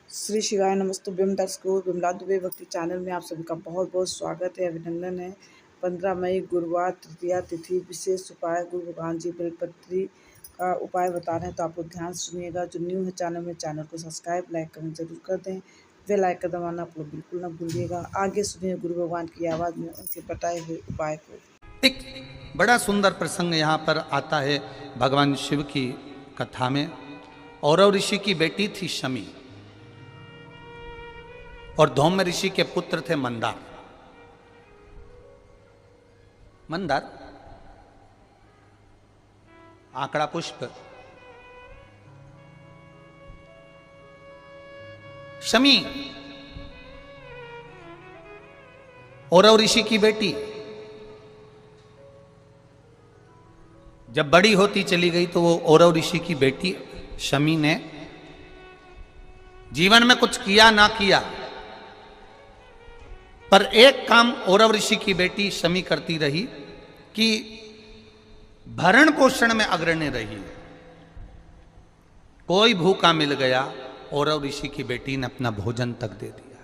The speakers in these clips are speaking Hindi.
श्री शिवाय नमस्तुभ्यम। दर्शकों, विमला दुबे भक्ति चैनल में आप सभी का बहुत बहुत स्वागत है, अभिनंदन है। 15 मई गुरुवार तृतीया तिथि, विशेष उपाय गुरु भगवान जी बेलपत्री का उपाय बता रहे हैं, तो आप लोग ध्यान से सुनिएगा। जो न्यू है चैनल में, चैनल को सब्सक्राइब लाइक कमेंट जरूर कर दें। बेल आइकन दबाना आप लोग बिल्कुल ना भूलिएगा। आगे सुनिए गुरु भगवान की आवाज़ में उनके बताए हुए उपाय को। एक बड़ा सुंदर प्रसंग यहाँ पर आता है भगवान शिव की कथा में। औरव ऋषि की बेटी थी शमी और धौम्य ऋषि के पुत्र थे मंदार। मंदार आंकड़ा पुष्प। शमी औरव ऋषि की बेटी जब बड़ी होती चली गई तो वो औरव ऋषि की बेटी शमी ने जीवन में कुछ किया ना किया, पर एक काम औरव ऋषि की बेटी शमी करती रही कि भरण पोषण में अग्रणी रही। कोई भूखा मिल गया, औरव ऋषि की बेटी ने अपना भोजन तक दे दिया।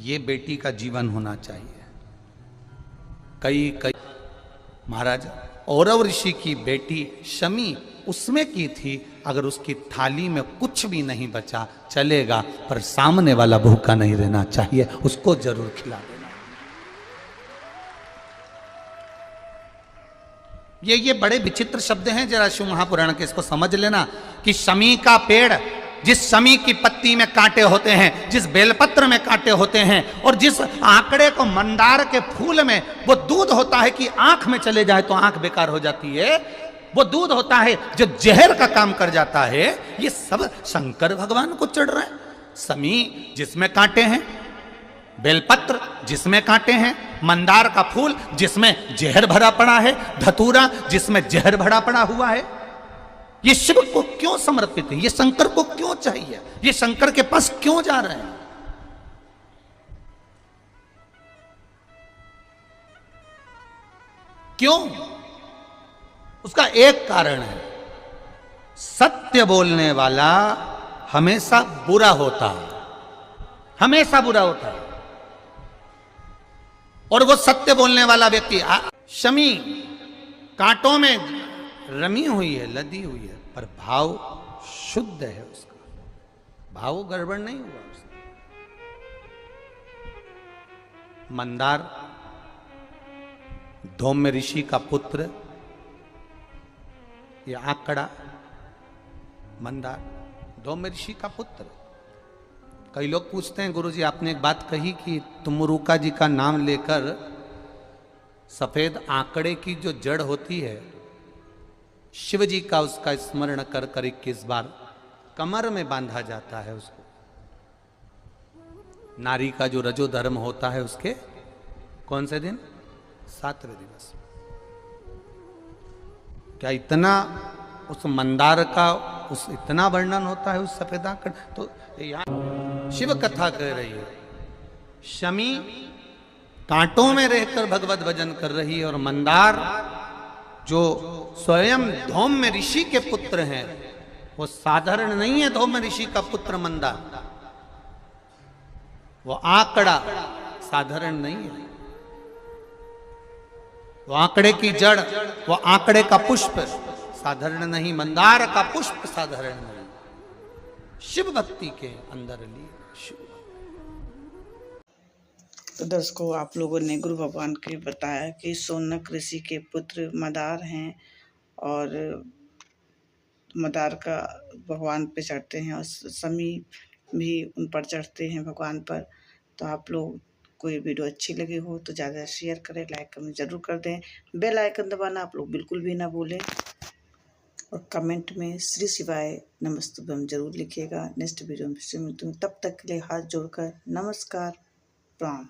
ये बेटी का जीवन होना चाहिए। कई महाराज, औरव ऋषि की बेटी शमी उसमें की थी, अगर उसकी थाली में कुछ भी नहीं बचा चलेगा, पर सामने वाला भूखा नहीं रहना चाहिए, उसको जरूर खिला देना। ये बड़े विचित्र शब्द हैं, जरा शिव महापुराण के इसको समझ लेना कि शमी का पेड़, जिस शमी की पत्ती में कांटे होते हैं, जिस बेलपत्र में कांटे होते हैं, और जिस आंकड़े को मंदार के फूल में वो दूध होता है कि आंख में चले जाए तो आंख बेकार हो जाती है, वो दूध होता है जो जहर का काम कर जाता है, ये सब शंकर भगवान को चढ़ रहा है। शमी जिसमें कांटे हैं, बेलपत्र जिसमें कांटे हैं, मंदार का फूल जिसमें जहर भरा पड़ा है, धतूरा जिसमें जहर भरा पड़ा हुआ है, ये शिव को क्यों समर्पित है? ये शंकर को क्यों चाहिए? ये शंकर के पास क्यों जा रहे हैं? क्यों? उसका एक कारण है, सत्य बोलने वाला हमेशा बुरा होता है, हमेशा बुरा होता है। और वो सत्य बोलने वाला व्यक्ति, शमी कांटों में रमी हुई है, लदी हुई है, पर भाव शुद्ध है उसका, भाव गड़बड़ नहीं हुआ उसका। मंदार धौम्य ऋषि का पुत्र, ये आंकड़ा मंदार धौम्य ऋषि का पुत्र। कई लोग पूछते हैं, गुरुजी आपने एक बात कही कि तुमरुका जी का नाम लेकर सफेद आंकड़े की जो जड़ होती है, शिव जी का उसका स्मरण कर कर 21 बार कमर में बांधा जाता है। उसको नारी का जो रजो धर्म होता है, उसके कौन से दिन? 7वें दिवस। क्या इतना उस मंदार का उस इतना वर्णन होता है उस सफेद आंकड़? तो यहां शिव कथा कह रही है, शमी कांटों में रहकर भगवत भजन कर रही है, और मंदार जो स्वयं धौम्य ऋषि के पुत्र हैं, वो साधारण नहीं है। धौम्य ऋषि का पुत्र मंदार, वो आंकड़ा साधारण नहीं है। वो आंकड़े की जड़, वो आंकड़े का पुष्प साधारण नहीं, मंदार का पुष्प साधारण नहीं। शिव भक्ति के अंदर ली शिव। तो दर्शकों, आप लोगों ने गुरु भगवान के बताया कि शौनक ऋषि के पुत्र मंदार हैं, और मंदार का भगवान पे चढ़ते हैं, और शमी भी उन पर चढ़ते हैं भगवान पर। तो आप लोग कोई वीडियो अच्छी लगी हो तो ज़्यादा शेयर करें, लाइक कमेंट जरूर कर दें। बेल आइकन दबाना आप लोग बिल्कुल भी ना भूलें, और कमेंट में श्री शिवाय नमस्तुभ्यम जरूर लिखिएगा। नेक्स्ट वीडियो में फिर से मिलती हूँ, तब तक के लिए हाथ जोड़कर नमस्कार, प्रणाम।